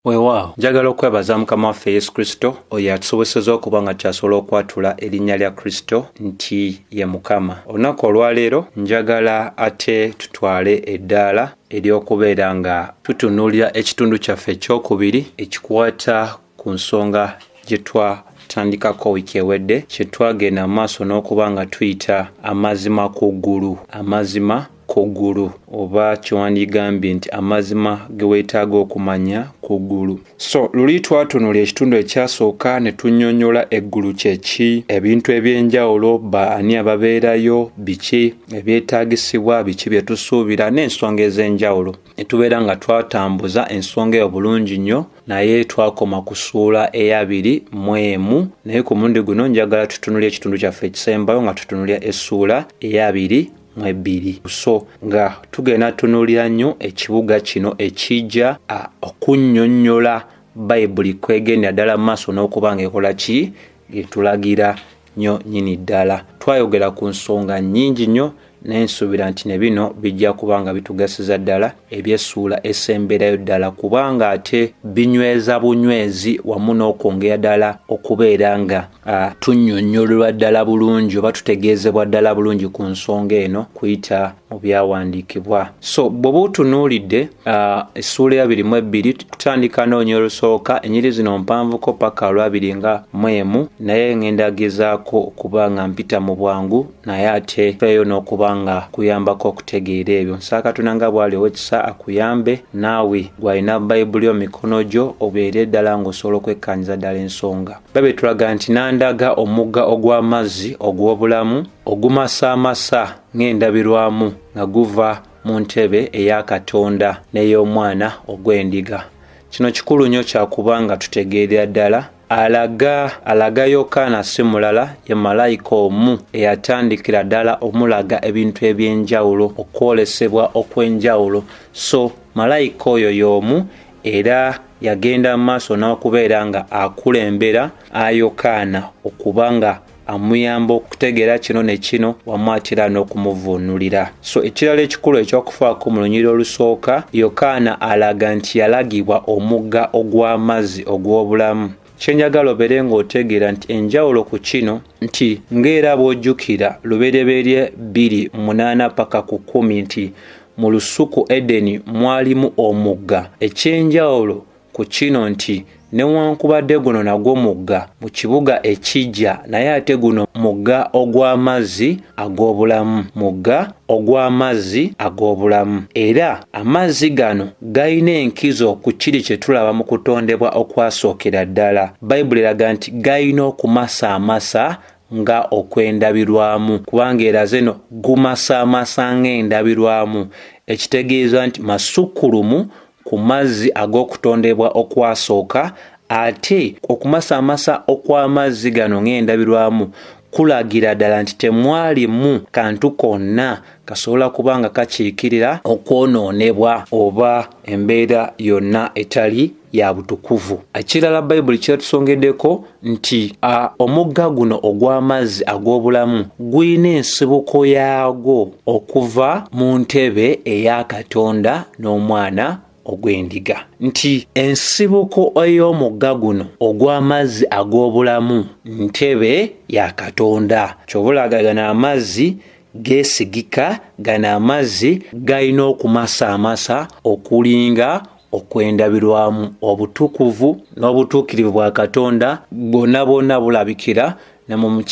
Weewaawo njagala okwebaza Mukama waffe Yesu Kristo oyo atusobozesezza okuba nga kyasobola okwatula erinnya lya Kristo nti ye Mukama. Olunaku olwaleero njagala ate tutwale eddaala ery'okubeera nga tutunuulira ekitundu kyaffe ekyokubiri ekikwata ku nsonga gye twatandikako wiiki ewedde, kye twagenda mu maaso n'okuba nga tuyita amazima ku ggulu. Amazima ku ggulu oba kyewandigambye nti amazima ge weetaaga okumanya ku ggulu. So luli twatunuulira ekitundu ekyasooka ne tunnyonnyola eggulu kyeki, ebintu eby'enjawulo, baani ababeerayo, biki ebyetaagisibwa, biki bye tusuubira n'ensonga ez'enjawulo. Ne tubeera nga twatambuza ensonga eyo bulungi nnyo, naye twakoma ku ssuula eyabiri mu emu, naye ku mulundi guno njagala tutunulira ekitundu kyaffe ekisembayo nga tutunulira essuula eyabiri mu ebbiri. So nga tugenda tunuulira nnyo ekibuga kino ekijja okunnyonnyola Bayibuli kwegenda ddala mu maaso n'okuba nga ekola ki getulagira nnyo nnyini ddala. Twayogera ku nsonga nnyingi nnyo naye nsuubira nti ne bino bijja kuba nga bitugasiza ddala ebyessuula esemberayo ddala, kubanga ate binyweza bunywezi wamu n'okwongera ddala okubeera nga tunnyonnyolwa ddala bulungi oba tutegeezebwa ddala bulungi ku nsonga eno kuyita mu byawandiikibwa. So bw'oba otunuulidde essuula eyabiri mu ebbiri, tutandika n'olunyiriri olusooka, ennyiriri zino mpanvuko paka lwabiri nga mu emu, naye ngenda gezaako okuba nga mpita mu bwangu, naye ate feeyo n'okuba nga kuyambako okutegeera ebyo. Nsaba Katonda nga bw'ali ow'ekisa akuyambe naawe gw'alina Bayibuli yo mikono gyo obeere ddala ng'osobola okwekkaanyiza ddala ensonga. Babe tulaga nti nandaga omugga ogw'amazzi ogw'obulamu ogumasaamasa ng'endabirwamu nga guva mu ntebe eya Katonda n'ey'Omwana ogw'Endiga. Kino kikulu nnyo kyakubanga tutegeerera ddala alaga Yokaana si mulala ye malayika omu eyatandikira ddala omulaga ebintu eby'enjawulo, okwolesebwa okw'enjawulo. So malayika oyo y'omu era yagenda mu maaso n'okubeera nga akulembera Yokaana okuba nga amuyamba okutegeera kino ne kino wamu atera n'okumuvuunulira. So ekirala ekikulu ekyokufaako mu lunyiriri olusooka, Yokaana alaga nti yalagibwa omugga ogw'amazzi ogw'obulamu. Kyenjagala obeere ng'otegeera nti enjawulo ku kino nti ng'era bw'ojjukira Lubereberye 2:8 paka ku 10 nti mu lusuku Edeni mwalimu omugga. Ekyenjawulo ku kino nti newankubadde guno nagwo mugga mu kibuga ekijja, naye ate guno mugga ogw'amazzi ag'obulamu, mugga ogw'amazzi ag'obulamu. Era amazzi gano gayina enkizo ku kiri kye tulaba mu kutondebwa okwasookera ddala. Bayibuli eraga nti gayina okumasaamasa nga okwendabirwamu, kubanga eraze no gumasaamasa ng'endabirwamu, ekitegeeza nti masukkulumu ku mazzi ag'okutondebwa okwasooka, ate okumasaamasa okw'amazzi gano ng'endabirwamu kulagira ddala nti temwalimu kantu konna kasobola kuba nga kakiikirira okwonoonebwa oba embeera yonna etali ya butukuvu. Ekirala Bayibuli kyetusongeddeko nti omugga guno ogw'amazzi ag'obulamu guyina ensibuko yaagwo okuva mu ntebe eya Katonda n'Omwana ogw'Endiga. Nti ensibuko ey'omugga guno ogw'amazzi ag'obulamu ntebe ya Katonda. Kyobulaga gano amazzi geesigika, gano amazzi galina okumasaamasa okulinga okwendabirwamu. Obutukuvu n'obutuukirivu bwa Katonda bwonna bwonna bulabikira ne mu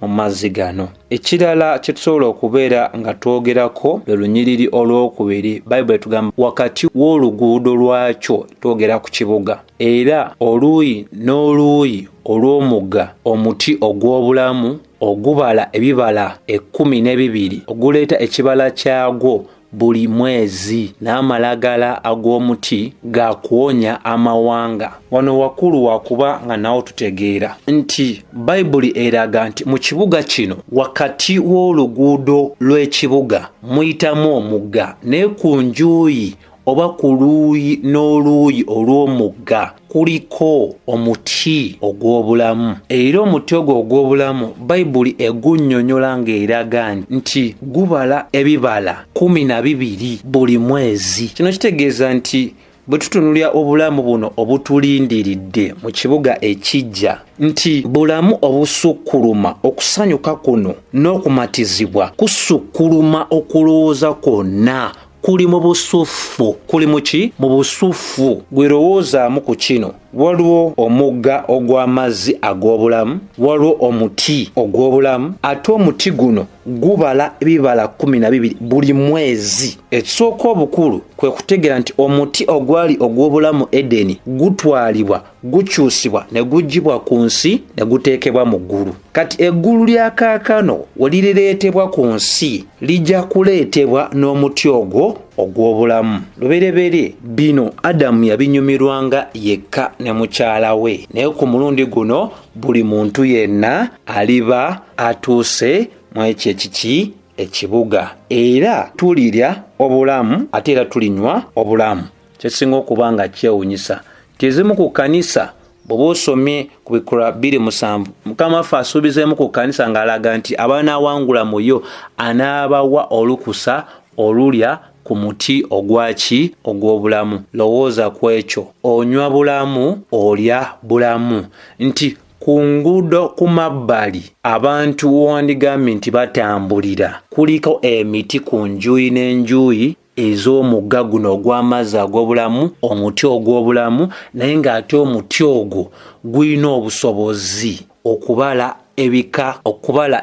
mazzi gano. Ekirala kye tusobola okubeera nga twogerako lwe lunyiriri olwokubiri. Bayibuli etugamba wakati w'oluguudo lwakyo, twogera ku kibuga, era oluuyi n'oluuyi olw'omugga omuti ogw'obulamu ogubala ebibala 12 oguleeta ekibala kyagwo buli mwezi, n'amalagala ag'omuti ga kuwonya amawanga. Wano wakulu wakuba nga nawo tutegeera nti Bayibuli eraga nti mu kibuga kino wakati w'oluguudo lw'ekibuga muyitamu omugga, naye ku njuyi oba ku luuyi n'oluuyi olw'omugga kuliko omuti ogw'obulamu. Era omuti ogwo ogw'obulamu Bayibuli egunnyonnyola ng'eraga nti gubala ebibala 12 buli mwezi. Kino kitegeeza nti bwe tutunulya obulamu buno obutulindiridde mu kibuga ekijja nti bulamu obusukkuluma okusanyuka kuno n'okumatizibwa kusukkuluma okulowooza kwonna kuli mu busufu. Kuli muki? Mu busufu. Gwerowoozaamu ku kino, waliwo omugga ogw'amazzi ag'obulamu, waliwo omuti ogw'obulamu, ate omuti guno gubala ebibala 12 buli mwezi. Ekisooka obukulu kwe kutegeera nti omuti ogwali ogw'obulamu Edeni gutwalibwa, gukyusibwa ne guggyibwa ku nsi ne guteekebwa mu ggulu. Kati eggulu lya kaakano we lirireetebwa ku nsi lijja kuleetebwa n'omuti ogwo ogw'obulamu. Lubereberye bino Adamu yabinyumirwanga yekka ne mukyala we, naye ku mulundi guno buli muntu yenna aliba atuuse mu ekyo ekiki ekibuga, era tulirya obulamu ate era tulinywa obulamu. Kyesinga okuba nga kyewuunyisa tezimu ku kanisa bw'oba osomye ku Bikula 2:7 Mukama waffe asuubizeemu ku kanisa ng'alaga nti abanawangula muyo anaabawa olukusa olulya ku muti ogwaki ogw'obulamu. Lowooza ku ekyo, onywa bulamu olya bulamu. Nti ku nguudo ku mabbali abantu wandigambye nti batambulira, kuliko emiti ku njuyi n'enjuyi ez'omugga guno ogw'amazzi ag'obulamu, omuti ogw'obulamu, naye ng'ate omuti ogwo gulina obusobozi okubala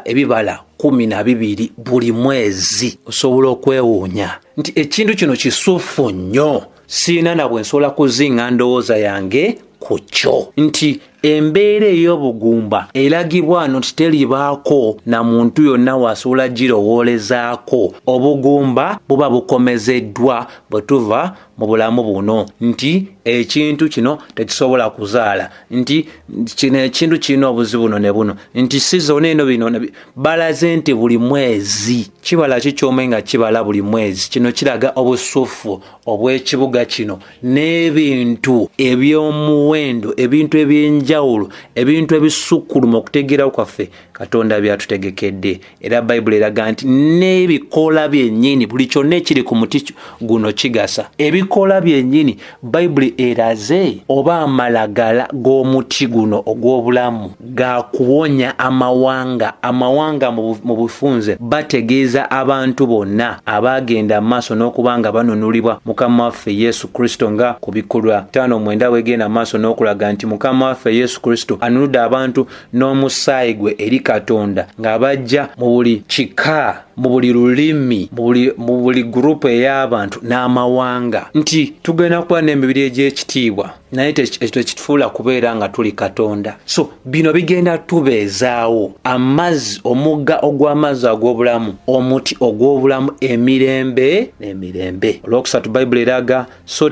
ebibala 12 buli mwezi. Osobola okwewuunya nti ekintu kino kisuufu nnyo, siina na bwe nsobola kuzinga ndowooza yange ku kyo. Nti embeera ey'obugumba eragibwa wano nti teribaako na muntu yonna wasobola girowoolezaako. Obugumba buba bukomezeddwa bwe tuva mu bulamu buno, nti ekintu kino tekisobola kuzaala, nti kino ekintu kirina obuzibu buno ne buno, nti sizoni eno bino balaze nti buli mwezi kibala kikyome nga kibala buli mwezi. Kino kiraga obusufu obw'ekibuga kino n'ebintu eby'omuwendo, ebintu ebyenjawulo, ebintu ebisukkuluma okutegeerawo kwaffe Katonda byatutegekedde. Era Bayibuli eraga nti n'ebikola byennyini, buli kyonna ekiri ku muti guno kigasa. Ebikola byennyini Bayibuli eraze oba amalagala g'omuti guno ogw'obulamu ga kuwonya amawanga mu bufunze bategeeza abantu bonna abaagenda maaso n'okuba nga banunulibwa Mukama waffe Yesu Kristo, nga ku Bikula 5:9 wegenda maaso n'okulaga nti Mukama waffe Yesu Kristo anunudde abantu n'omusaayi gwe eri Katonda ng'abajja mu buli kika, mu buli lulimi, mu buli gurupu ey'abantu n'amawanga, nti tugenda kuba n'emibiri egy'ekitiibwa naye tekitufuula kubeera nga tuli Katonda. So bino bigenda tubeezaawo amazzi, omugga ogw'amazzi ag'obulamu, omuti ogw'obulamu, emirembe n'emirembe. Olwokusatu Bayibuli eraga so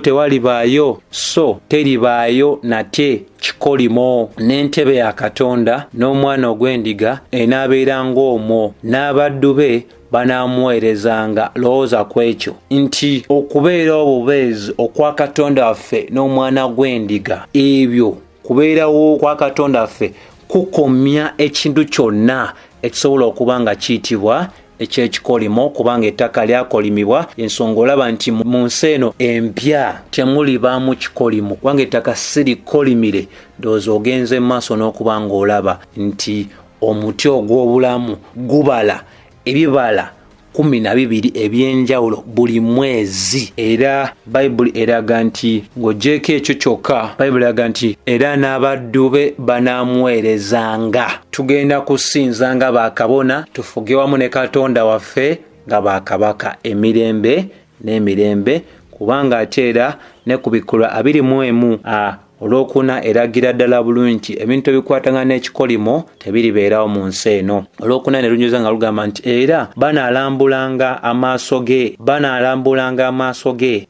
teribaayo nate kikolimo, n'entebe ya Katonda n'omwana ogw'endiga enaabeeranga omwo, n'abaddu be banaamuweerezanga. Lowooza ku ekyo nti okubeera obubeezi okwa Katonda waffe n'omwana gw'endiga, ebyo kubeerawo kwa Katonda waffe kukomya ekintu kyonna ekisobola okuba nga kiyitibwa ekyekikolimo, kubanga ettaka lyakolimibwa. Ensonga olaba nti mu nsi eno empya temulibaamu kikolimo, kubanga ettaka sirikolimire. Ndowooza ogenze mu maaso n'okuba ng'olaba nti omuti ogw'obulamu gubala ebibala 12 ebyenjawulo buli mwezi. Era Bayibuli eraga nti ng'ogyeko ekyo kyokka, Bayibuli eraga nti era n'abaddu be banaamuweerezanga. Tugenda kusinza nga bakabona, tufuge wamu ne Katonda waffe nga bakabaka emirembe n'emirembe, kubanga ate era ne ku Bikula 21 olwokuna eragira ddala bulungi nti ebintu ebikwatanga n'ekikolimo tebiribeerawo mu nsi eno. Olwokuna ne lunyoza nga lugamba nti era banaalambulanga amaaso ge,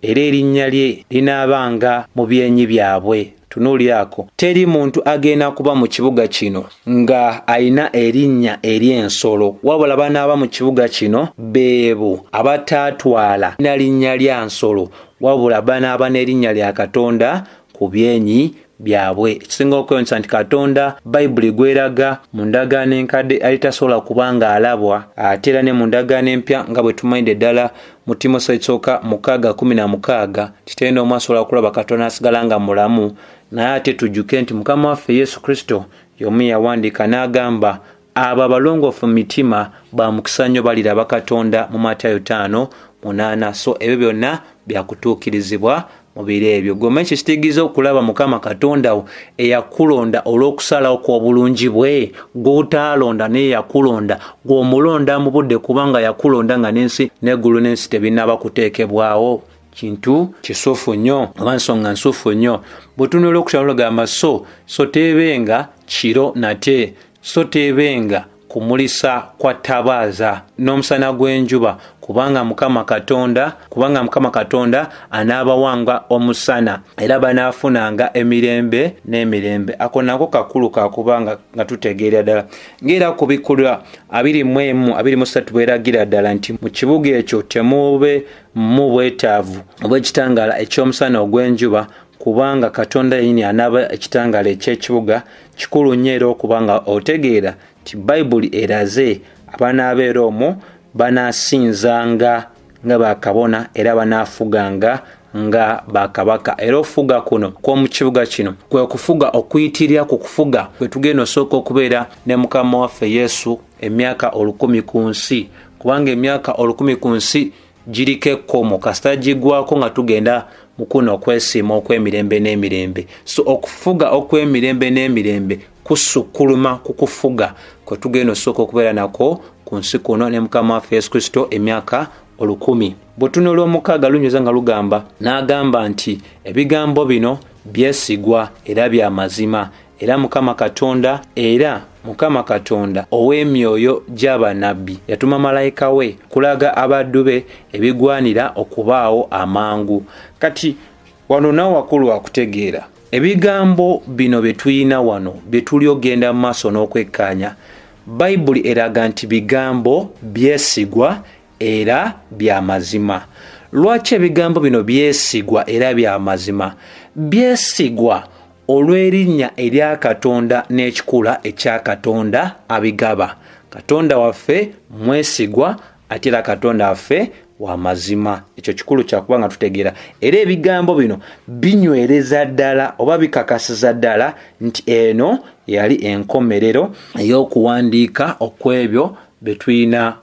era erinnya lye linaabanga mu byenyi byabwe. Tunuulyako, teri muntu agenda kuba mu kibuga kino nga ayina erinnya ery'ensolo, wabula banaaba mu kibuga kino beebo abataatwala na linnya lya nsolo, wabula banaaba n'erinnya lya Katonda ku byenyi byabwe. Ekisinga okwewuunyisa nti Katonda Bayibuli gweraga mu ndagaano enkadde alitasobola kubanga alabwa, ate era ne mu ndagaano empya nga bwe tumanyidde ddala mu Timoseewo ekisooka 6:16 titenda omu asobola okulaba Katonda asigala nga mulamu, naye ate tujjuke nti Mukama waffe Yesu Kristo y'omu yawandiika n'agamba abo abalongoofu mu mitima ba mukisa nnyo baliraba Katonda mu Matayo 5:8. So ebyo byonna byakutuukirizibwa mu biro ebyo. Gwe omanyi kitegeeza okulaba Mukama Katonda wo eyakulonda olw'okusalawo kw'obulungi bwe, gw'otaalonda naye yakulonda, gw'omulonda mu budde kubanga yakulonda nga n'ensi n'eggulu n'ensi tebinnaba kuteekebwawo. Kintu kisuufu nnyo oba nsonga nsuufu nnyo. Bw'otunula okukyalo lugamba so teebenga kiro nate, so teebenga kumulisa kwa tabaaza n'omusana gw'enjuba kubanga Mukama Katonda anaabawanga omusana era banaafunanga emirembe n'emirembe. Ako nako kakulu kakubanga nga tutegeera ddala ng'era ku Bikkulwa 21:23 bweragira ddala nti mu kibuga ekyo temube mu bwetaavu obw'ekitangaala eky'omusana ogw'enjuba kubanga Katonda yennyini anaaba ekitangaala eky'ekibuga kikulu nnyo era okubanga otegeera nti Bayibuli eraze abanaabeera omwo banaasinzanga nga bakabona era banaafuganga nga bakabaka. Era ofuga kuno kw'omu kibuga kino kwe kufuga okuyitirira ku kufuga kwe tugenda osooka okubeera ne Mukama waffe Yesu emyaka 1000 ku nsi, kubanga emyaka 1000 ku nsi giriko ekkomo kasita gigwako nga tugenda mu kuno okwesiima okw'emirembe n'emirembe. So okufuga okw'emirembe n'emirembe kusukkuluma ku kufuga kwe tugenda osooka okubeera nako ku nsi kuno ne Mukama waffe Yesu Kristo emyaka 1000. Bw'otunula 6 lunyweza nga lugamba n'agamba nti ebigambo bino byesigwa era bya mazima era Mukama Katonda ow'emyoyo gy'abannabbi yatuma malayika we kulaga abaddu be ebigwanira okubaawo amangu. Kati wano nawe wakulu wakutegeera ebigambo bino bye tulina wano bye tuli ogenda mu maaso n'okwekkaanya, Bayibuli eraga nti bigambo byesigwa era bya mazima. Lwaki ebigambo bino byesigwa era bya mazima? Byesigwa olw'erinnya erya Katonda n'ekikula ekya Katonda abigaba. Katonda waffe mwesigwa ate era Katonda waffe wa mazima. Ekyo kikulu kyakuba nga tutegeera. Era ebigambo bino binywereza ddala oba bikakasiza ddala nti eno yali enkomerero ey'okuwandiika okw'ebyo bye tulina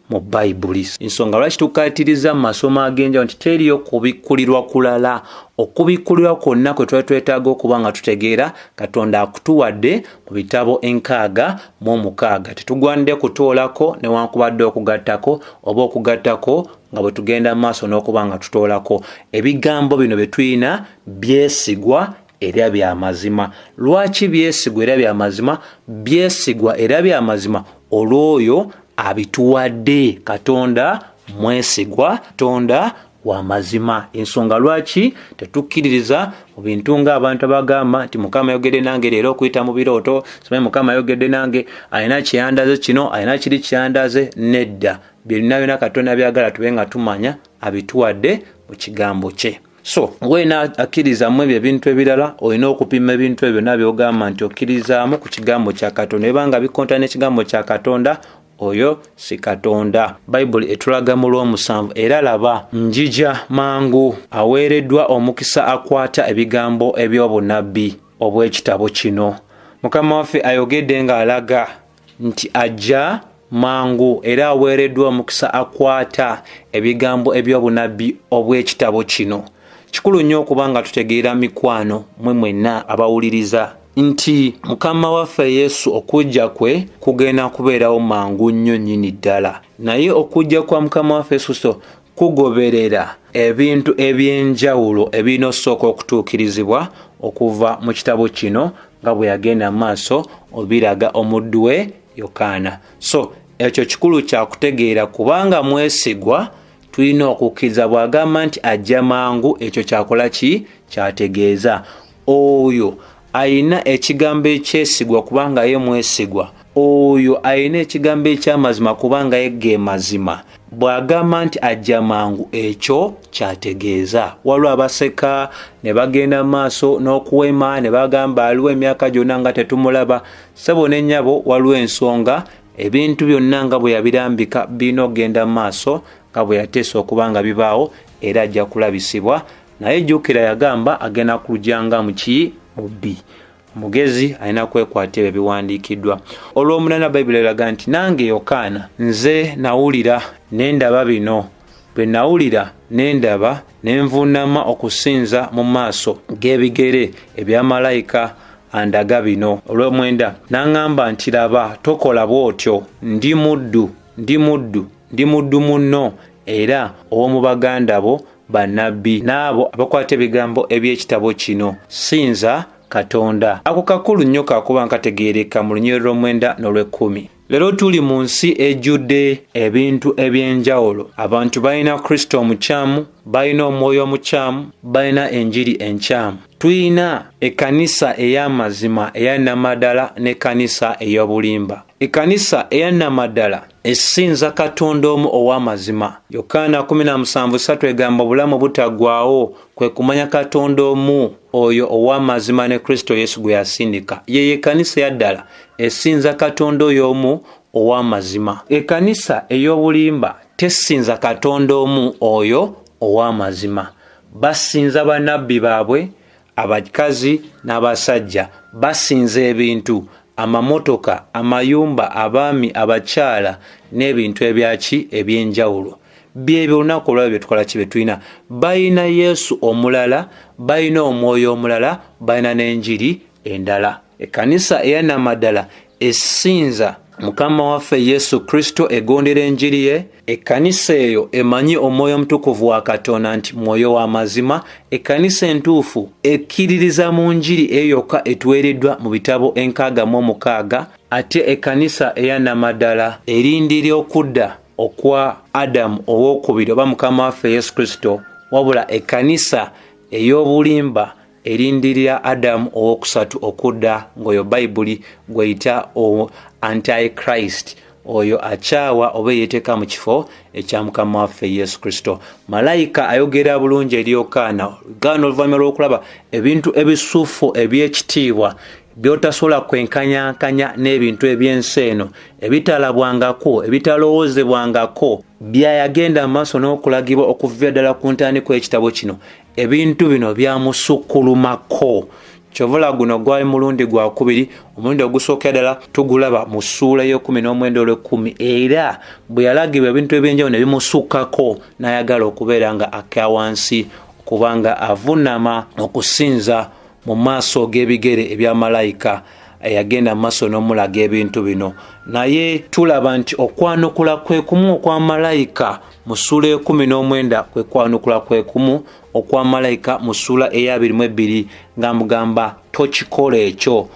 mu Bayibuli. Ensonga lwaki tukaatiriza mu masomo ag'enjawulo nti teriyo kubikkulirwa kulala. Okubikkulirwa kwonna kwe tuba twetaaga okuba nga tutegeera Katonda akutuwadde mu bitabo 606. Tetugwanidde kutoolako newankubadde okugattako oba okugattako nga bwe tugenda mu maaso n'okuba nga tutoolako. Ebigambo bino bye tulina byesigwa era bya mazima. Lwaki byesigwa era bya mazima? Byesigwa era bya mazima olw'oyo abituwadde. Katonda mwesigwa, Katonda wa mazima. Ensonga lwaki tetukkiririza mu bintu ng'abantu abagamba nti Mukama yogedde nange leero okuyita mu birooto, simanyi Mukama yogedde nange alina kyeyandaze kino, alina kiri kyeyandaze. Nedda, byonna byonna Katonda byagala tube nga tumanya abituwadde mu kigambo kye. So weena akkirizamu ebyo ebintu ebirala olina okupima ebintu ebyo byonna by'ogamba nti okkirizaamu ku kigambo kya Katonda. Ebanga bikonta n'ekigambo kya Katonda, oyo si Katonda. Bayibuli etulaga mu Lwomusanvu era laba njija mangu aweereddwa omukisa akwata ebigambo eby'obunnabbi obw'ekitabo kino. Mukama waffe ayogedde ng'alaga nti ajja mangu era aweereddwa omukisa akwata ebigambo eby'obunnabbi obw'ekitabo kino. Kikulu nnyo okubanga tutegeera mikwano mwe mwenna abawuliriza nti Mukama waffe Yesu okujja kwe kugenda kubeerawo mangu nnyo nnyini ddala. Naye okujja kwa Mukama waffe Yesu kugoberera ebintu eby'enjawulo ebirina osooka okutuukirizibwa okuva mu kitabo kino nga bwe yagenda mu maaso obiraga omuddu we Yokaana. So ekyo kikulu kya kutegeera kubanga mwesigwa tulina okukkiriza bw'agamba nti ajja mangu. Ekyo kyakola ki? Kyategeeza oyo ayina ekigambo ekyesigwa kubanga ye mwesigwa, oyo ayina ekigambo eky'amazima kubanga ye ge mazima. Bw'agamba nti ajja mangu, ekyo kyategeeza. Waliwo abaseka ne bagenda maaso n'okuwema ne bagamba aliwo emyaka gyonna nga tetumulaba. Ssebo ne nnyabo, waliwo ensonga ebintu byonna nga bwe yabirambika birina okugenda maaso nga bwe yateesa okuba nga bibaawo era ajja kulabisibwa. Naye jjukira yagamba agenda kujjanga mu bbi. Omugezi alina kwekwata ebyo biwandiikiddwa. Olw'omunana Bayibuli eraga nti nange Yokaana nze nawulira ne ndaba bino. Bwe nawulira ne ndaba ne nvuunama okusinza mu maaso g'ebigere ebya malayika andaga bino. Olw'omwenda n'aŋŋamba nti laba tokola bw'otyo, ndi muddu munno era ow'omu baganda bo bannabbi n'abo abakwata ebigambo eby'ekitabo kino. Sinza Katonda. Ako kakulu nnyo kakuba nkategeereka mu Lunyiriri lw'omwenda n'olw'ekkumi. Leero tuli mu nsi ejjudde ebintu eby'enjawulo. Abantu balina Kristo omukyamu, balina omwoyo omukyamu, balina enjiri enkyamu. Tuyina ekkanisa ey'amazima eya nnamaddala n'ekkanisa ey'obulimba. Ekkanisa eya nnamaddala esinza Katonda omu ow'amazima. Yokaana 17:3 egamba obulamu butaggwaawo kwe kumanya Katonda omu oyo ow'amazima ne Kristo Yesu gwe yasindika. Ye ekkanisa ya ddala esinza Katonda oyo omu ow'amazima. Ekkanisa ey'obulimba tesinza Katonda omu oyo ow'amazima. Basinza bannabbi baabwe, abakazi n'abasajja. Basinza ebintu, amamotoka, amayumba, abaami, abakyala n'ebintu ebyaki eby'enjawulo. Byebyo olunaku olwabyo byetukola ki betulina. Balina Yesu omulala, balina omwoyo omulala, balina n'enjiri endala. Ekkanisa eya nnamaddala esinza Mukama waffe Yesu Kristo, egondera enjiri ye. Ekkanisa eyo emanyi omwoyo omutukuvu wa Katonda nti mwoyo wa mazima. Ekkanisa entuufu ekkiririza mu njiri eyo yokka etuweereddwa mu bitabo 606. Ate ekkanisa eya nnamaddala erindirira okudda okwa Adamu owookubiri oba Mukama waffe Yesu Kristo, wabula ekkanisa ey'obulimba erindirira Adamu owookusatu okudda, ng'oyo Bayibuli gweyita Antichrist, oyo akyawa oba yeeteeka mu kifo ekya Mukama waffe Yesu Kristo. Malayika ayogera bulungi eri Yokaana gaana oluvannyuma lw'okulaba ebintu ebisuufu eby'ekitiibwa by'otasobola kwenkanyankanya n'ebintu eby'ensi eno ebitalabwangako, ebitalowoozebwangako, byayagenda mu maaso n'okulagibwa okuva ddala ku ntandikwa y'ekitabo kino. Ebintu bino byamusukkulumako. Kyovola guno gwali mulundi gwa kubiri. Omulundi ogusookera ddala tugulaba mu ssuula y'Omwenda 10 era bwe yalagibwa ebintu eby'enjawulo ne bimusukkako n'ayagala okubeera nga akka wansi okubanga avunnama okusinza mu maaso g'ebigere ebya malayika eyagenda mu maaso n'omulaga ebintu bino. Naye tulaba nti okwanukula kwe kumu okwa malayika mu ssuula y'Omwenda kwe kwanukula kwe kumu okwa malayika mu ssuula eya 22 nga mugamba tokikola ekyo,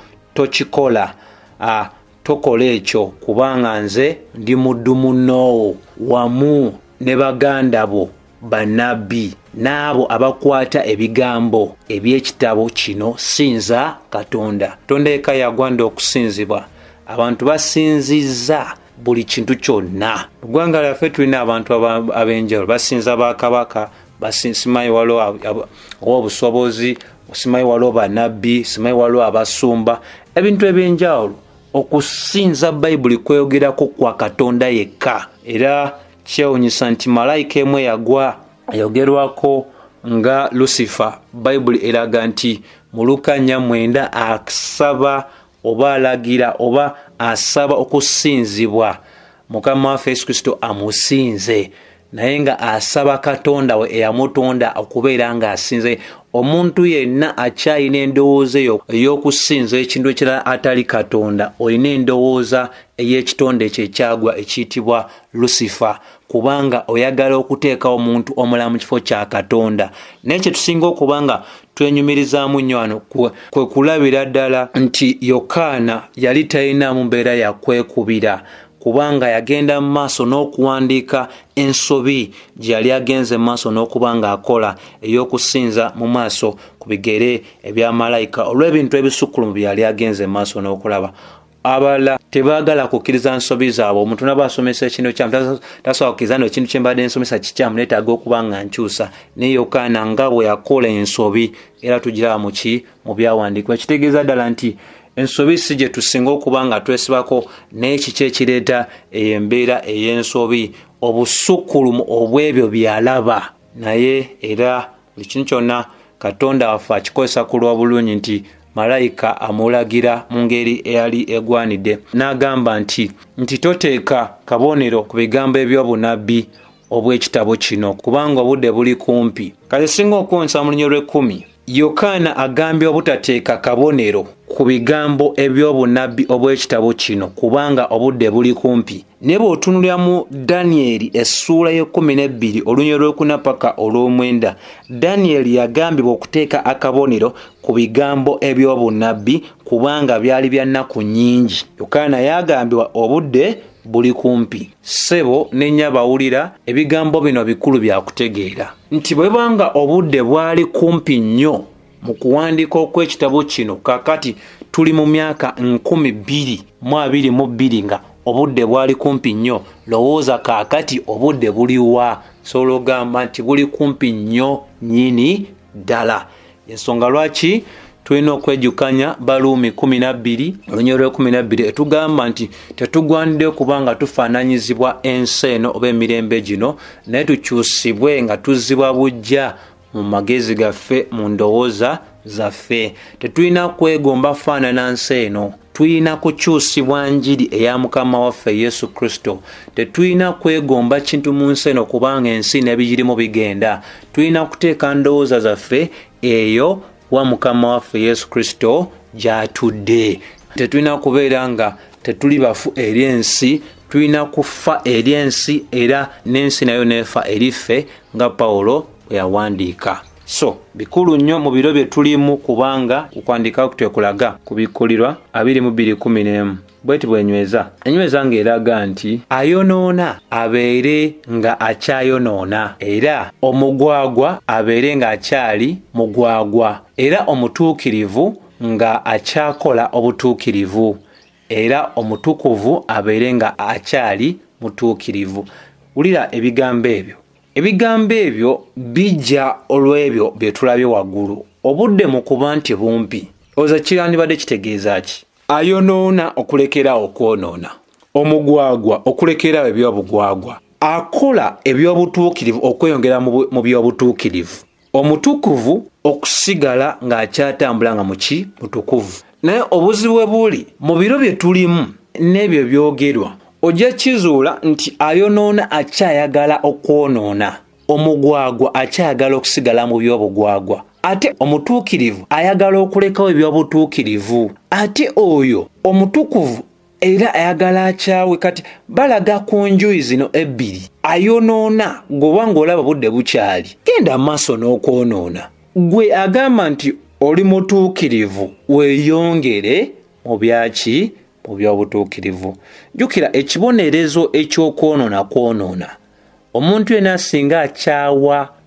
tokola ekyo kubanga nze ndi muddu munnoowo wamu ne baganda bo bannabbi n'abo abakwata ebigambo eby'ekitabo kino. Sinza Katonda. Katonda eka yagwanda okusinzibwa. Abantu basinzizza buli kintu kyonna. Eggwanga lyaffe tulina abantu ab'enjawulo. Basinza bakabaka, simanyi waliwo obusobozi, simanyi waliwo bannabbi, simanyi waliwo abasumba, ebintu eby'enjawulo. Okusinza Bayibuli kweyogerako kwa Katonda yekka. Era kyewuunyisa nti malayika emu yagwa ayogerwako nga Lucifer. Bayibuli eraga nti mu Luka 4:9 asaba oba alagira oba asaba okusinzibwa Mukama waffe Yesu Kristo amusinze, naye nga asaba Katonda we eyamutonda okubeera nga asinze. Omuntu yenna akyalina endowooza ey'okusinza ekintu ekirala atali Katonda, olina endowooza ey'ekitonde ekyo ekyagwa ekiyitibwa Lucifer, kubanga oyagala okuteekawo omuntu omulala mu kifo kya Katonda. Naye kye tusinga okuba nga twenyumirizaamu nnyo wano kwe kulabira ddala nti Yokaana yali talina mu mbeera ya kwekubira, kubanga yagenda mu maaso n'okuwandiika ensobi gye yali agenze mu maaso n'okuba ng'akola ey'okusinza mu maaso ku bigere ebya malayika olw'ebintu ebisukkulumu bye yali agenze mu maaso n'okulaba. Abalala tebaagala kukkiriza nsobi zaabwe. Omuntu naba asomesa ekintu kyamu tasobola kukkiriza nti ekintu kye mbadde nsomesa kikyamu, neetaaga okuba nga nkyusa. Naye Yokaana nga bwe yakola ensobi era tugiraba mu byawandiikibwa, kitegeeza ddala nti ensobi si gye tusinga okuba nga twesibako, naye kiki ekireeta embeera ey'ensobi obusukkulumu obw'ebyo byalaba, naye era buli kintu kyonna Katonda waffe akikozesa ku lw'obulungi nti malayika amulagira mu ngeri eyali egwanidde. N'agamba nti toteeka kabonero ku bigambo eby'obunabbi obw'ekitabo kino kubanga obudde buli kumpi. Kale singa okwonsa mu lunyiriri 10 Yokaana agambye obutateeka kabonero ku bigambo eby'obunabbi obw'ekitabo kino kubanga obudde buli kumpi. Ne bw'otunulira mu Danyeri essuula ye12 olunyiriri 1 paka 9, Danyeri yagambibwa okuteeka akabonero ku bigambo eby'obunabbi kubanga byali bya nnaku nnyingi. Yokaana yagambibwa obudde buli kumpi. Ssebo ne nnya bawulira, ebigambo bino bikulu bya kutegeera nti bwe banga obudde bwali kumpi nnyo mu kuwandiika okw'ekitabo kino, kakati tuli mu myaka 2022 nga obudde bwali kumpi nnyo, lowooza kaakati obudde buliwa? Sobola ogamba nti buli kumpi nnyo nnyini ddala. Ensonga lwaki tulina okwejjukanya Baluumi 12 olunyiriri 12 etugamba nti tetugwanidde kubanga tufaananyizibwa ensi eno oba emirembe gino, naye tukyusibwe nga tuzzibwa bujja mu magezi gaffe, mu ndowooza zaffe. Tetulina kwegomba faanana nsi eno, tulina kukyusibwa njiri eya Mukama waffe Yesu Kristo. Tetulina kwegomba kintu mu nsi eno kubanga ensi n'ebigirimu bigenda. Tulina kuteeka ndowooza zaffe eyo wa Mukama waffe Yesu Kristo gy'atudde. Tetulina kubeera nga tetuli bafu eri ensi, tulina kufa eri ensi era n'ensi nayo nefa eri ffe nga Pawulo bwe yawandiika. So bikulu nnyo mu biro bye tulimu kubanga okuwandiika kutekulaga ku Bikkulirwa 22:11 bweti bwenyweza enyweza ng'eraga nti ayonoona abeere nga akyayonoona, era omugwagwa abeere nga akyali mugwagwa, era omutuukirivu nga akyakola obutuukirivu, era omutukuvu abeere nga akyali mutuukirivu. Wulira ebigambo ebyo. Ebigambo ebyo bijja olw'ebyo bye tulabye waggulu. Obudde mu kuba nti bumpi, oza kirandibadde kitegeeza ki? Ayonoona okulekera okwonoona, omugwagwa okulekera ebyobugwagwa, akola ebyobutuukirivu okweyongera mu byobutuukirivu, omutukuvu okusigala ng'akyatambula nga muki mutukuvu. Naye obuzibu buli mu biro bye tulimu n'ebyo byogerwa, ojja kizuula nti ayonoona akyayagala okwonoona, omugwagwa akyayagala okusigala mu byobugwagwa, ate omutuukirivu ayagala okulekawo ebyobutuukirivu, ate oyo omutukuvu era ayagala akyawe. Kati balaga ku njuyi zino ebbiri. Ayonoona gwoba ng'olaba budde bukyali, genda maaso n'okwonoona. Gwe agamba nti oli mutuukirivu, weeyongere mu byaki mu byobutuukirivu. Jjukira ekibonerezo eky'okwonoona kwonoona. Omuntu yenna asinga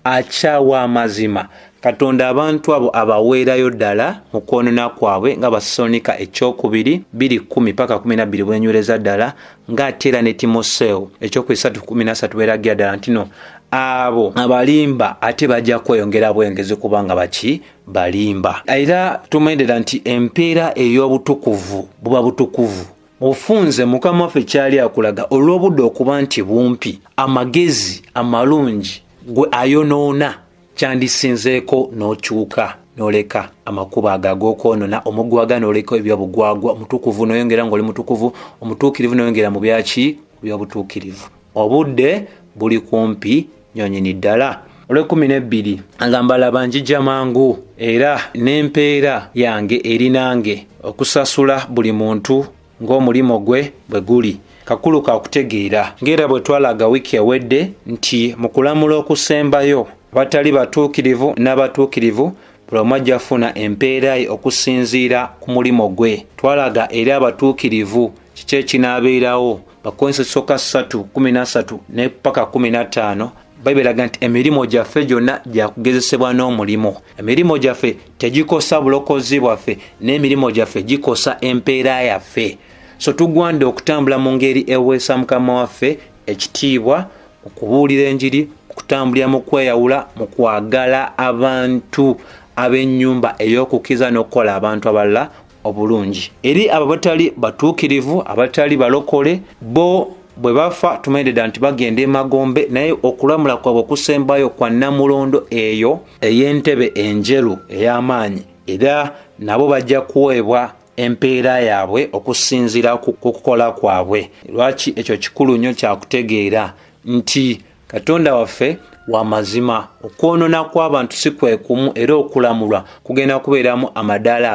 akyawa amazima, Katonda abantu abo abaweerayo ddala mu kwonoona kwabwe nga Basalonika 2:10 paka 12 bwenywereza ddala, ng'ate era ne Timoseewo 3:13 bweragira ddala nti no abo abalimba ate bajja kweyongera bwengezi kubanga baki balimba. Era tumendera nti empeera ey'obutukuvu buba butukuvu. Ofunze Mukama waffe kyali akulaga olw'obudde okuba nti bumpi, amagezi amalungi gwe ayonoona kyandisinzeeko n'okyuka n'oleka amakubo ag'okwonoona, omugwaga n'oleka ebyobugwagwa, omutukuvu n'oyongera ng'oli mutukuvu, omutuukirivu n'oyongera mu byaki by'obutuukirivu. Obudde buli kumpi nnyonyini ddala. Olw'ekumi agamba laba njijja mangu era n'empeera yange eri nange okusasula buli muntu ng'omulimo gwe bwe guli. Kakulu ka kutegeera ng'era bwe twalaga wiiki ewedde nti mu kulamula okusembayo abatali batuukirivu n'abatuukirivu buli omu ajja afuna empeera ye okusinziira ku mulimo gwe. Twalaga eri abatuukirivu kiki ekinaabeerawo. Bakonse 3:13 ne paka 15 Bayibuli eraga nti emirimu gyaffe gyonna gyakugezesebwa n'omulimo. Emirimu gyaffe tegikosa bulokozi bwaffe, n'emirimu gyaffe gikosa empeera yaffe. So tugwande okutambula mu ngeri eweesa Mukama waffe ekitiibwa, okubuulira enjiri, okutambulira mu kweyawula, mu kwagala abantu ab'ennyumba ey'okukiza n'okukola abantu abalala obulungi. Eri abo abatali batuukirivu, abatali balokole, bo bwe bafa tumanyidde nti bagenda emagombe, naye okulamula kwabwe okusembayo kwa Namulondo eyo ey'entebe enjeru ey'amaanyi, era nabo bajja kuweebwa empeera yaabwe okusinziira ku kukola kwabwe. Lwaki ekyo kikulu nnyo kyakutegeera nti Katonda waffe wa mazima, okwonona kw'abantu si kwe kumu, era okulamulwa kugenda kubeeramu amadaala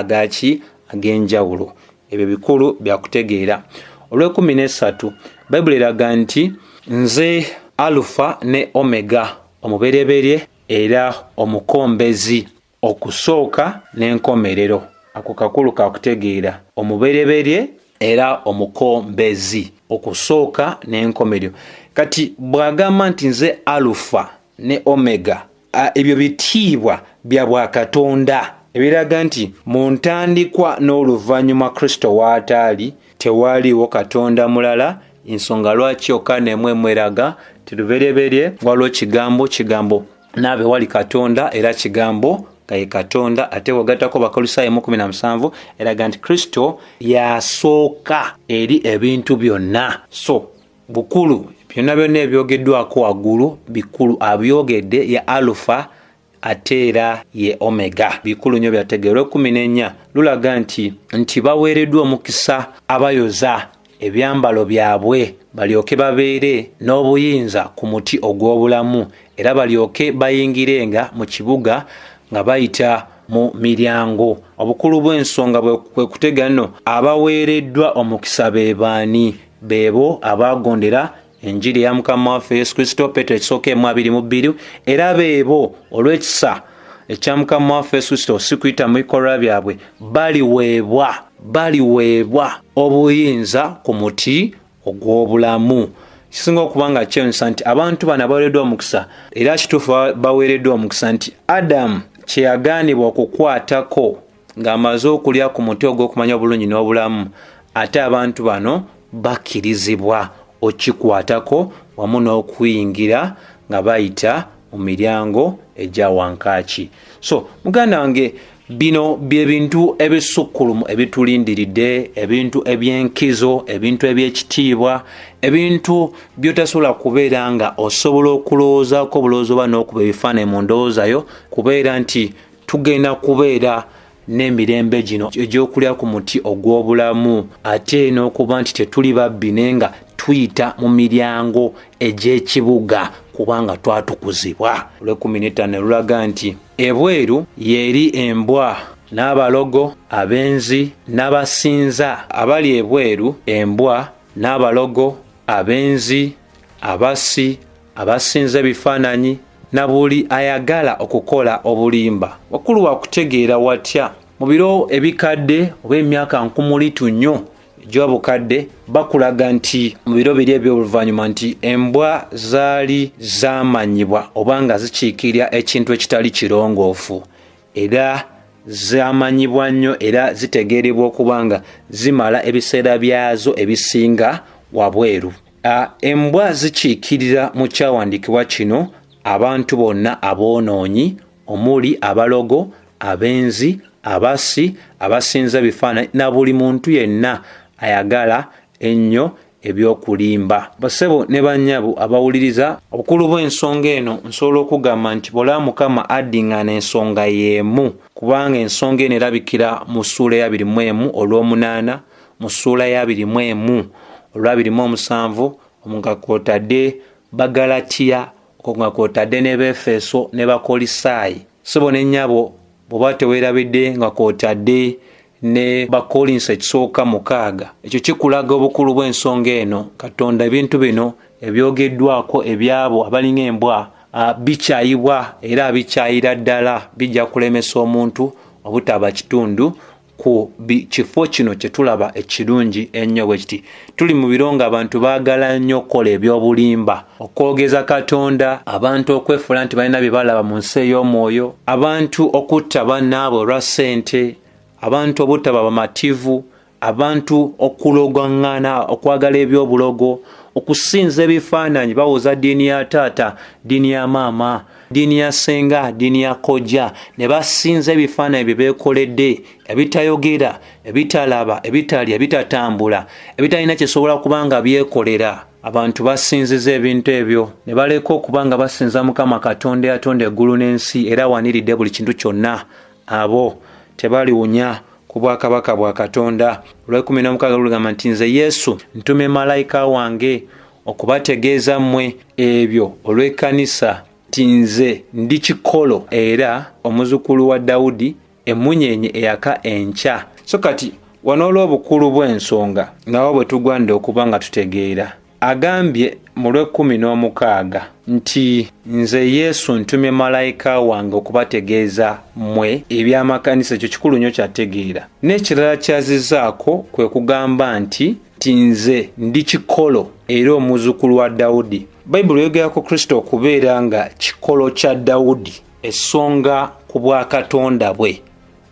ag'enjawulo. Ebyo bikulu byakutegeera. Olw'ekumi Bayibuli eraga nti nze Alufa ne Omega, omubereberye era omukombezi, okusooka n'enkomerero. Ako kakulu kakutegeera, omubereberye era omukombezi, okusooka n'enkomerero. Kati bw'agamba nti nze Alufa ne Omega, ebyo bitiibwa bya Bwakatonda ebiraga nti mu ntandikwa n'oluvannyuma Kristo w'ataali tewaaliwo Katonda mulala, ensonga lwaki Yokaana emu eraga ti lubereberye waliwo kigambo naabe wali Katonda era kigambo nga ye Katonda. Ate wagattako Bakolosaayo 1:17 eraga nti Kristo yasooka eri ebintu byonna. So bukulu byonna ebyogeddwako waggulu bikulu, abyogedde ye Alufa ate era ye Omega, bikulu nnyo byategeerwa. 14 lulaga nti baweereddwa omukisa abayoza ebyambalo byabwe balyoke babeere n'obuyinza ku muti ogw'obulamu, era balyoke bayingirenga mu kibuga nga bayita mu miryango. Obukulu bw'ensonga bwe kutega nno abaweereddwa omukisa be baani? Beebo abagondera enjiri ya Mukama waffe Yesu Kristo, Petero 1:22, era beebo olw'ekisa ekya Mukama waffe Yesu Kristo si kuyita mu bikolwa byabwe, baliweebwa obuyinza ku muti ogw'obulamu. Kisinga okuba nga kyewuunyisa nti abantu bano baweereddwa omukisa, era kituufu baweereddwa omukisa nti Adamu kye yagaanibwa okukwatako ng'amaze okulya ku muti ogw'okumanya obulungi n'obulamu, ate abantu bano bakkirizibwa okikwatako wamu n'okuyingira nga bayita mu miryango egya wankaaki. So muganda wange, bino bye bintu ebisukkulumu ebitulindiridde, ebintu eby'enkizo, ebintu eby'ekitiibwa, ebintu by'otasobola kubeera nga osobola okulowoozaako obulowoozi oba n'okuba ebifaananyi mu ndowoozayo, kubeera nti tugenda kubeera n'emirembe gino egy'okulya ku muti ogw'obulamu, ate n'okuba nti tetuli babbi naye nga tuyita mu miryango egy'ekibuga kubanga twatukuzibwa. Olw'ekumi lulaga nti ebweru yeri embwa n'abalogo, abenzi n'abasinza. Abali ebweru, embwa n'abalogo, abenzi, abasi, abasinza ebifaananyi na buli ayagala okukola obulimba. Wakulu wakutegeera watya mu biro ebikadde oba emyaka nkumulitu nnyo egy'obukadde bakulaga nti mu biro biri eby'oluvannyuma nti embwa zaali zamanyibwa oba nga zikiikirya ekintu ekitali kirongoofu, era zamanyibwa nnyo era zitegeerebwa okuba nga zimala ebiseera byazo ebisinga wabweru. Embwa zikiikirira mu kyawandiikibwa kino abantu bonna aboonoonyi, omuli abalogo, abenzi, abasi, abasinza ebifaananyi na buli muntu yenna ayagala ennyo ebyokulimba. Basebo ne bannyabo abawuliriza, obukulu bw'ensonga eno nsobola okugamba nti bw'olaba Mukama addiŋŋaana ensonga y'emu, kubanga ensonga eno erabikira mu ssuula ya 21 olw'omunaana, mu ssuula ya 21 olwa 27 nga kw'otadde Bagalatiya, nga kw'otadde ne Befeso ne Bakolisaayi. Sebo ne nnyabo bw'oba teweerabidde nga kw'otadde ne Bakolinso 1:6. Ekyo kikulaga obukulu bw'ensonga eno. Katonda ebintu bino ebyogeddwako ebyabo abalinga embwa bikyayibwa era bikyayira ddala, bijja kulemesa omuntu obutaba kitundu ku kifo kino kye tulaba ekirungi ennyo bwe kiti. Tuli mu biro nga abantu baagala nnyo okukola ebyobulimba, okwogeza Katonda, abantu okwefuula nti balina bye balaba mu nsi ey'omwoyo, abantu okutta bannaabwe olwa ssente, abantu obutaba bamativu, abantu okulogaŋŋana, okwagala ebyobulogo, okusinza ebifaananyi, bawoza ddiini ya taata, ddiini ya maama, ddiini ya ssenga, ddiini ya kojja, ne basinza ebifaananyi bye beekoledde ebitayogera, ebitalaba, ebitalya, ebitatambula, ebitalina kisobola kuba nga byekolera. Abantu basinziza ebintu ebyo ne baleka okuba nga basinza Mukama Katonda yatonda eggulu n'ensi era waniridde buli kintu kyonna. Abo tebaliwunya ku bwakabaka bwa Katonda. Olw'ekumi n'omukaaga lugamba nti nze Yesu ntume malayika wange okubategeeza mmwe ebyo olw'ekkanisa nti nze ndi kikolo era omuzukulu wa Dawudi, emmunyeenye eyaka enkya. So kati wano olw'obukulu bw'ensonga nawo bwe tugwanide okuba nga tutegeera. Agambye mu lw'ekumi n'omukaaga nti nze Yesu ntumye malayika wange okubategeeza mmwe eby'amakanisa. Ekyo kikulu nnyo kyategeera. N'ekirala kyazizaako kwe kugamba nti nze ndi kikolo era omuzukulu wa Dawudi. Bayibuli yogerako Kristo okubeera nga kikolo kya Dawudi, essonga ku bwa Katonda bwe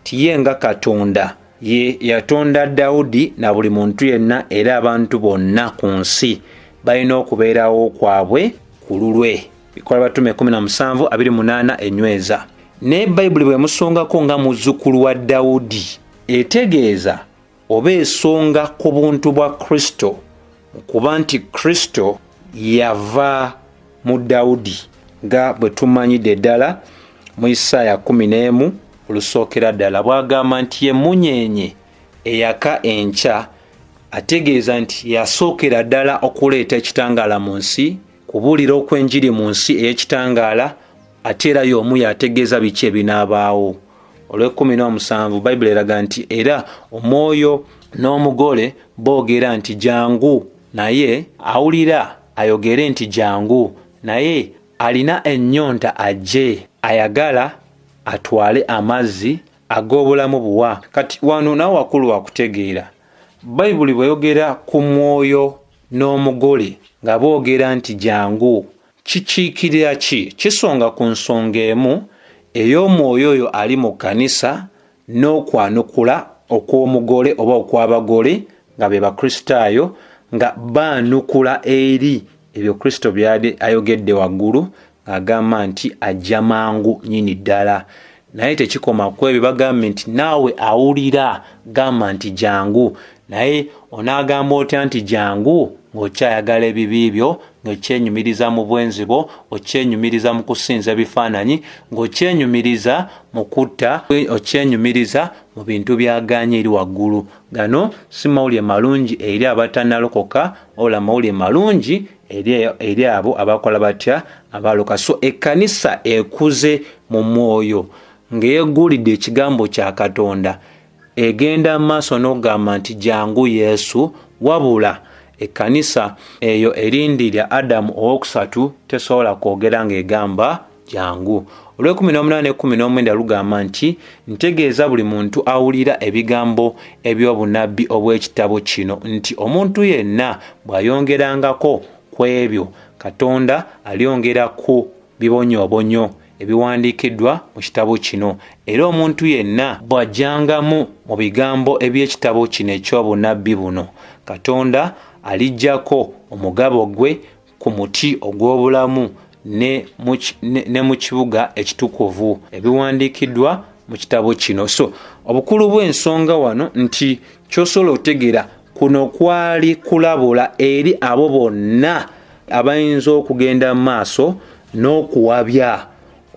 ti ye nga Katonda ye yatonda Dawudi na buli muntu yenna, era abantu bonna ku nsi balina okubeerawo kwabwe ku lulwe. Bikola Batume 17:28 enyweza. Ne Bayibuli bwe musongako nga muzzukulu wa Dawudi etegeeza oba esonga ku buntu bwa Kristo, kuba nti Kristo yava mu Dawudi nga bwe tumanyidde ddala mu Isaaya 11 olusookera ddala bw'agamba nti ye munyeenye eyaka enkya. Ategeeza nti yasookera ddala okuleeta ekitangaala mu nsi, kubuulira okwenjiri mu nsi ey'ekitangaala, ate era y'omu yategeeza biki ebinaabaawo. Olw'ekumi-n'omusanvu Bayibuli eraga nti era omwoyo n'omugole boogera nti jangu, naye awulira ayogere nti jangu, naye alina ennyonta ajje, ayagala atwale amazzi ag'obulamu buwa. Kati wano nawe wakulu wakutegeera. Bayibuli bweyogera ku mwoyo n'omugole nga boogera nti jangu, kikiikirira ki? Kisonga ku nsonga emu ey'omwoyo oyo ali mu kkanisa n'okwanukula okw'omugole oba okw'abagole nga be Bakristaayo, nga baanukula eri ebyo Kristo byali ayogedde waggulu ng'agamba nti ajja mangu nnyini ddala. Naye tekikoma ku ebyo, bagambye nti naawe awulira gamba nti jangu. Naye onaagamba otya nti jangu ng'okyayagala ebibi byo, ng'okyenyumiriza mu bwenzi bwo, okyenyumiriza mu kusinza ebifaananyi, ng'okyenyumiriza mu kutta, okyenyumiriza mu bintu byaganye eri waggulu. Gano si mawulire malungi eri abatannalokoka, ola mawulire malungi eri abo abakola batya, abaloka. So ekkanisa ekuze mu mwoyo ng'eyeggulidde ekigambo kya Katonda, egenda mu maaso n'okugamba nti jangu Yesu, wabula ekkanisa eyo erindirya Adamu owookusatu tesobola kwogera ng'egamba jangu. Olw'ekumi-n'omunaana lugamba nti ntegeeza buli muntu awulira ebigambo eby'obunabbi obw'ekitabo kino nti omuntu yenna bw'ayongerangako ku ebyo Katonda alyongera ku bibonyoobonyo ebiwandiikiddwa mu kitabo kino, era omuntu yenna bw'ajjangamu mu bigambo eby'ekitabo kino eky'obunabbi buno, Katonda alijjako omugabo gwe ku muti ogw'obulamu ne mu kibuga ekitukuvu ebiwandiikiddwa mu kitabo kino. So obukulu bw'ensonga wano nti ky'osobola otegeera kuno kwali kulabula eri abo bonna abayinza okugenda mu maaso n'okuwabya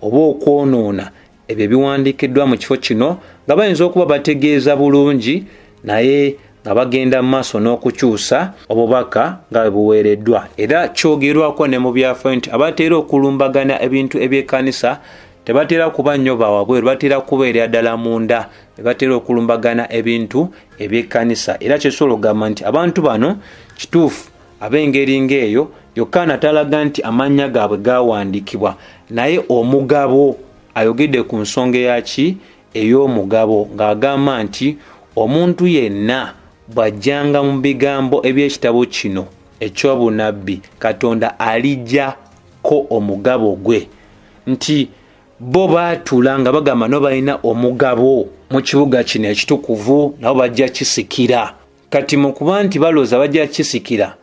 oba okwonoona ebyo ebiwandiikiddwa mu kifo kino, nga bayinza okuba bategeeza bulungi naye nga bagenda mu maaso n'okukyusa obubaka nga bwe buweereddwa. Era kyogerwako ne mu byafaayo nti abatera okulumbagana ebintu eby'ekkanisa tebatera kuba nnyo bawabweru, batera kubeera ddala munda, batera okulumbagana ebintu eby'ekkanisa. Era kyesobola okugamba nti abantu bano kituufu ab'engeri ng'eyo, Yokaana talaga nti amannya gaabwe gaawandiikibwa, naye omugabo ayogedde ku nsonga yaki ey'omugabo ng'agamba nti omuntu yenna bw'ajjanga mu bigambo eby'ekitabo kino eky'obunabbi, Katonda alijjako omugabo gwe. Nti bo baatula nga bagamba no balina omugabo mu kibuga kino ekitukuvu, nabo bajja kisikira. Kati mu kuba nti balooza bajja kisikira,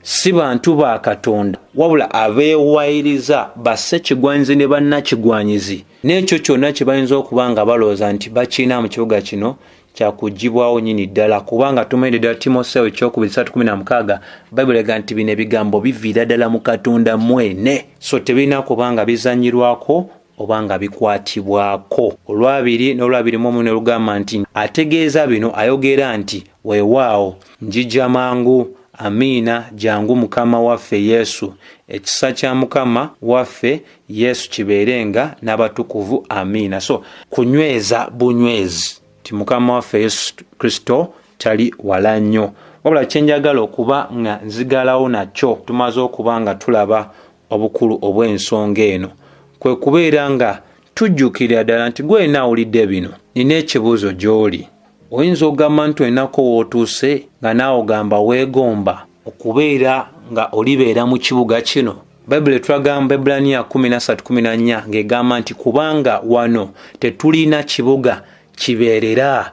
si bantu ba Katonda wabula abeewayiriza bassekigwanyizi ne bannakigwanyizi n'ekyo kyonna kye bayinza okuba nga balowooza nti bakiina mu kibuga kino kyakugibwawo nyini ddala kubanga tumaide ddala Timoseewo 2:16 Bayibuli ega nti bino ebigambo biviira ddala mu Katonda mwene, so tebirina kubanga bizanyirwako oba nga bikwatibwako. Olwabiri n'olwabirimu ne lugamba nti ategeeza bino ayogera nti weewaawo njija mangu, amiina, jangu Mukama waffe Yesu. Ekisa kya Mukama waffe Yesu kibeerenga n'abatukuvu, amiina. So kunyweza bunywezi ti Mukama waffe Yesu Kristo tali wala nnyo, wabula kyenjagala okuba nga nzigalawo nakyo tumaze okuba nga tulaba obukulu obw'ensonga eno kwe kubeera nga tujjukira ddala nti gwe naawulidde bino. Nina ekibuuzo gy'oli. Oyinza okugamba nti olinako w'otuuse nga naawe ogamba weegomba okubeera nga olibeera mu kibuga kino? Bayibuli etulagamba Ebbulaniya 13:14 ng'egamba nti kubanga wano tetulina kibuga kibeerera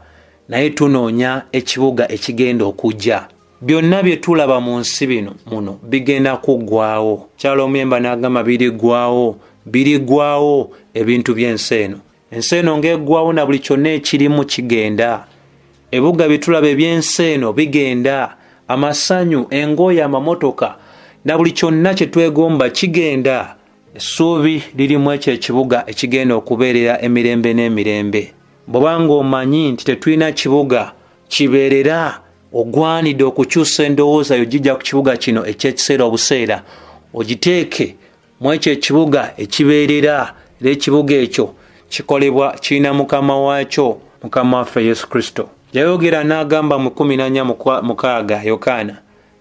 naye tunoonya ekibuga ekigenda okujja. Byonna bye tulaba mu nsi bino muno bigenda kuggwaawo. Kyalo omuyemba n'agamba birigwawo ebintu by'ensi eno. Ensi eno ng'eggwaawo na buli kyonna ekirimu kigenda. Ebibuga bye tulaba eby'ensi eno bigenda. Amasanyu, engoye, amamotoka na buli kyonna kye twegomba kigenda. Essuubi lirimu ekyo ekibuga ekigenda okubeerera emirembe n'emirembe. Bw'obanga omanyi nti tetulina kibuga kibeerera, ogwanidde okukyusa endowooza yo gijja ku kibuga kino eky'ekiseera obuseera, ogiteeke mu ekyo ekibuga ekibeerera. Era ekibuga ekyo kikolebwa kirina mukama waakyo, Mukama waffe Yesu Kristo. Yayogera n'agamba mu 14:6 Yokaana,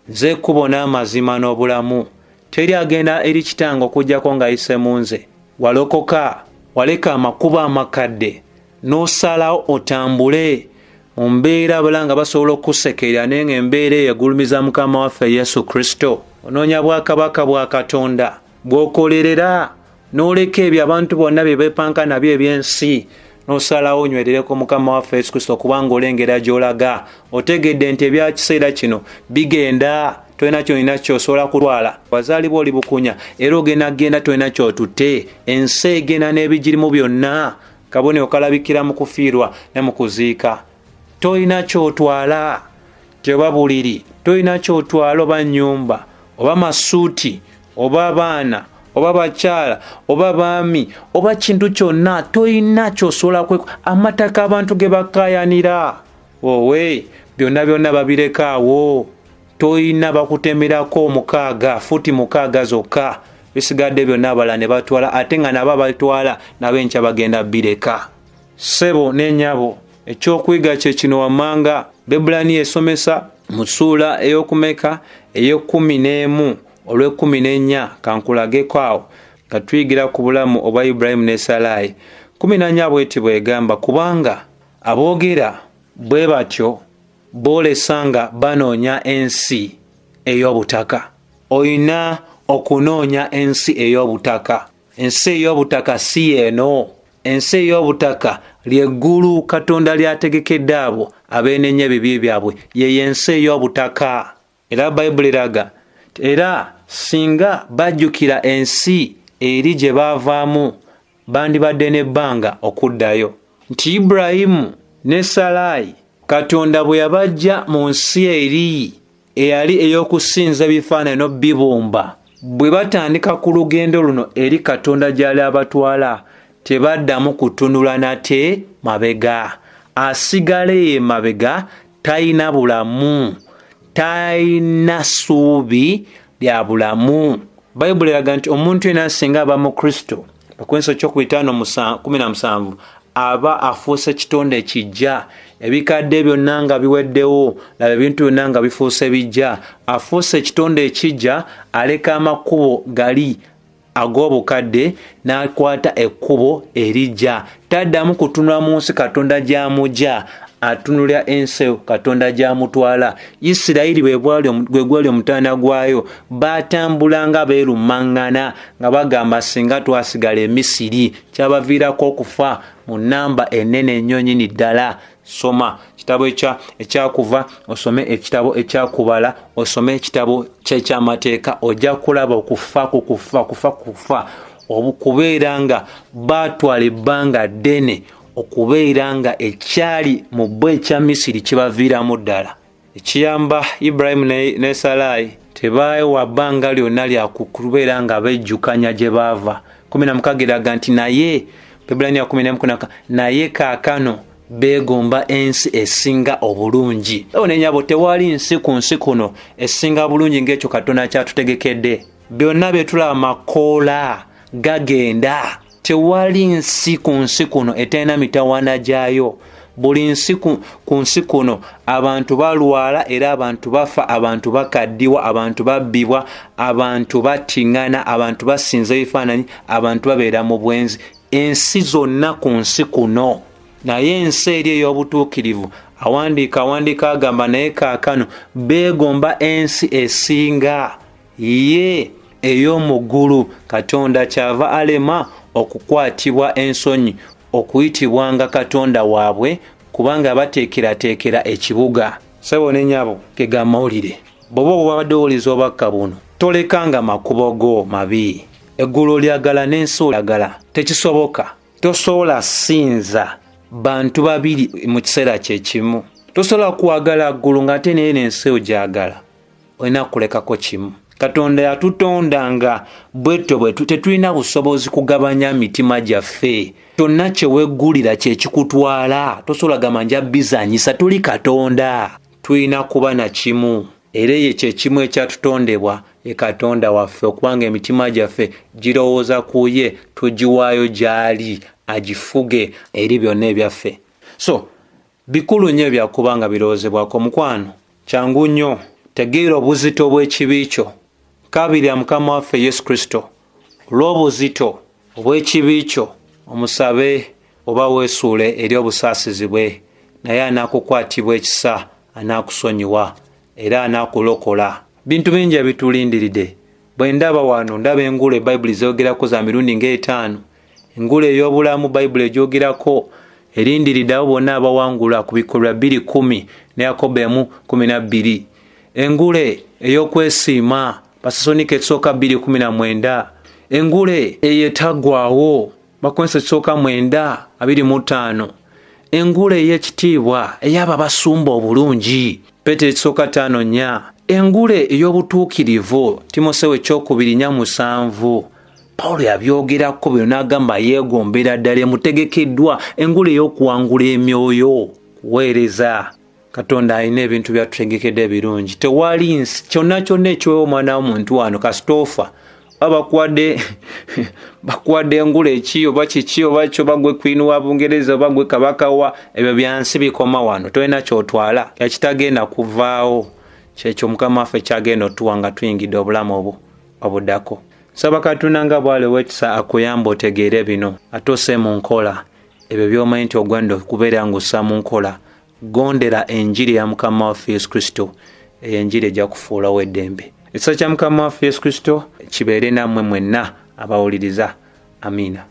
nze ekkubo n'amazima n'obulamu, teri agenda eri Kitange okuggyako ng'ayise mu nze. Walokoka, waleka amakubo amakadde n'osalawo otambule mu mbeera balanga basobola okusekerera naye ng'embeera egulumiza Mukama waffe Yesu Kristo. Onoonya bwakabaka bwa Katonda bw'okolerera n'oleka ebyo abantu bonna bye beepanka nabyo eby'ensi, n'osalawo onywerereko Mukama waffe Yesu Kristo kubanga olengera gy'olaga. Otegedde nti ebya kiseera kino bigenda, tolina kyolina ky'osobola kutwala. Wazaalibwa oli bukunya era ogenda kgenda tolina ky'otutte. Ensi egenda n'ebigirimu byonna, kabonero kalabikira mu kufiirwa ne mu kuziika. Tolina ky'otwala, oba buliri, tolina ky'otwala, oba nnyumba, oba masuuti, oba abaana, oba bakyala, oba baami, oba kintu kyonna tolina ky'osobola amataka abantu ge bakaayanira. Wowe byonna babireka awo. Tolina bakutemerako 6 zokka. Bisigadde byonna abala ne batwala, ate nga nabo batwala nabo enkya bagenda bireka. Ssebo n'ennyabo, ekyokuyiga kye kino wammanga. Ebbulaniya esomesa mu ssuula ey'okumeka ey'e11 olw'e14 kankulageko awo nga tuyigira ku bulamu obwa Ibulayimu ne Salaayi. 14 bw'eti bw'egamba, kubanga aboogera bwe batyo boolesanga banoonya ensi ey'obutaka. Oyina okunoonya ensi ey'obutaka. Ensi ey'obutaka si eno. Ensi ey'obutaka ly'eggulu Katonda lyategekedde abo abeenenya ebibi byabwe, ye ensi ey'obutaka. Era Bayibuli eraga era singa bajjukira ensi eri gye baavaamu bandibadde n'ebbanga okuddayo. Nti Ibulayimu ne Salaayi Katonda bwe yabajja mu nsi eri eyali ey'okusinza ebifaananyi n'obibumba, bwe batandika ku lugendo luno eri Katonda gy'ali abatwala, tebaddamu kutunula nate mabega. Asigala ye mabega, talina bulamu, talina ssuubi lya bulamu. Bayibuli eraga nti omuntu yenna singa aba mu Kristo, Bakolinso 5:17, aba afuuse kitonde ekijja. Ebikadde byonna nga biweddewo, laba ebintu byonna nga bifuuse bijja. Afuuse ekitonde ekijja, aleka amakubo gali ag'obukadde n'akwata ekkubo erijja. Taddamu kutunula mu nsi Katonda gy'amugya, atunulira ensi Katonda gy'amutwala. Isirayiri bwe gwali omutaana gwayo, baatambulanga beerumaŋŋana nga bagamba singa twasigala e Misiri kyabaviirako okufa mu nnamba ennene ennyo nnyini ddala. soma kitabo ekyakuva, osome ekitabo ekyakubala, osome ekitabo ky'amateeka, ojja kulaba okufa okubeera nga baatwala ebbanga ddene okubeera nga ekyali mu bbo ekya Misiri kibaviiramu ddala. Ekiyamba Ibrahimu ne Sarayi tebaewa bbanga lyonna lya kubeera nga bejjukanya gye baava. 16 eraga nti naye Ebbulaniya 14 naye kaakano beegomba ensi esinga obulungi. Nenyabo tewali nsi ku nsi kuno esinga bulungi ng'ekyo Katonda kyatutegekedde. Byonna bye tulaba makoola gagenda. Tewali nsi ku nsi kuno eterina mitawaana gyayo. Buli nsi ku nsi kuno abantu balwala era abantu bafa, abantu bakaddiwa, abantu babbibwa, abantu battingana, abantu basinza ebifaananyi, abantu babeera mu bwenzi. Ensi zonna ku nsi kuno. Naye ensi eri ey'obutuukirivu awandiika agamba naye kaakano beegomba ensi esinga ye ey'omu ggulu. Katonda kyava alema okukwatibwa ensonyi okuyitibwanga Katonda waabwe kubanga bateekerateekera ekibuga. Ssebo ne nnyabo gega mawulire, bw'oba obadde owuliza obubaka buno tolekanga makubo go mabi. Eggulu lyagala n'ensi lyagala, tekisoboka. Tosobola sinza bantu babiri mu kiseera kyekimu. Tosobola kuwagala ggulu ng'ate naye n'ensi ogyagala. Olina kulekako kimu. Katonda yatutondanga bwetyo tetulina busobozi kugabanya mitima gyaffe. Kyonna kye weggulira kye kikutwala. Tosobola gamba nja bizanyisa, tuli Katonda. Tulina kuba na kimu. Era ye kye kimu ekyatutondebwa ye Katonda waffe, okubanga emitima gyaffe girowooza ku ye, tugiwaayo gy'ali agifuge eri byonna ebyaffe. So bikulu nnyo byakubanga birowoozebwako. Mukwano, kyangu nnyo tegeera obuzito bw'ekibi kyo. Kabirira Mukama waffe Yesu Kristo olw'obuzito obw'ekibi kyo, omusabe oba weesuule eri obusaasizi bwe, naye anaakukwatibwa ekisa, anaakusonyiwa era anaakulokola. Bintu bingi ebitulindiridde. Bwe ndaba wano ndaba engule Bayibuli zeyogerako za mirundi ng'etaano. Engule ey'obulamu Bayibuli egyogerako erindiriddewo bonna abawangula ku bikolwa 2:10 ne Yakobo 1:12. Engule ey'okwesiima Basasonika ekisooka 2:19. Engule ey'etaggwaawo Bakonse ekisooka 9:25. Engule ey'ekitiibwa ey'abo basumba obulungi Peetero ekisooka 5:4. Engule ey'obutuukirivu Timoseewo 2:7. Pawulo yabyogerako bino n'agamba yeegombera ddala emutegekeddwa engule ey'okuwangula emyoyo, kuweereza. Katonda alina ebintu byatutegekedde ebirungi. Tewali nsi kyonna ekyoweewa omwana w'omuntu wano kasitoofa bakuwadde engule eki oba kiki oba kyo bagwe Queen wa Bungereza oba gwe kabaka wa, ebyo byansi bikoma wano, tolina kyotwala. Ekitagenda kuvaawo kyekyo Mukama waffe kyagenda otuwa nga tuyingidde obulamu obuddako. Saba Katonda nga bw'aliwa ekisa akuyamba otegeere bino ate osse mu nkola ebyo by'omanyi nti ogenda okubeera ng'ossa mu nkola. Gondera enjiri ya Mukama waffe Yesu Kristo, enjiri ejja kufuulawo eddembe. Ekisa kya Mukama waffe Yesu Kristo kibeere nammwe mwenna abawuliriza. Amiina.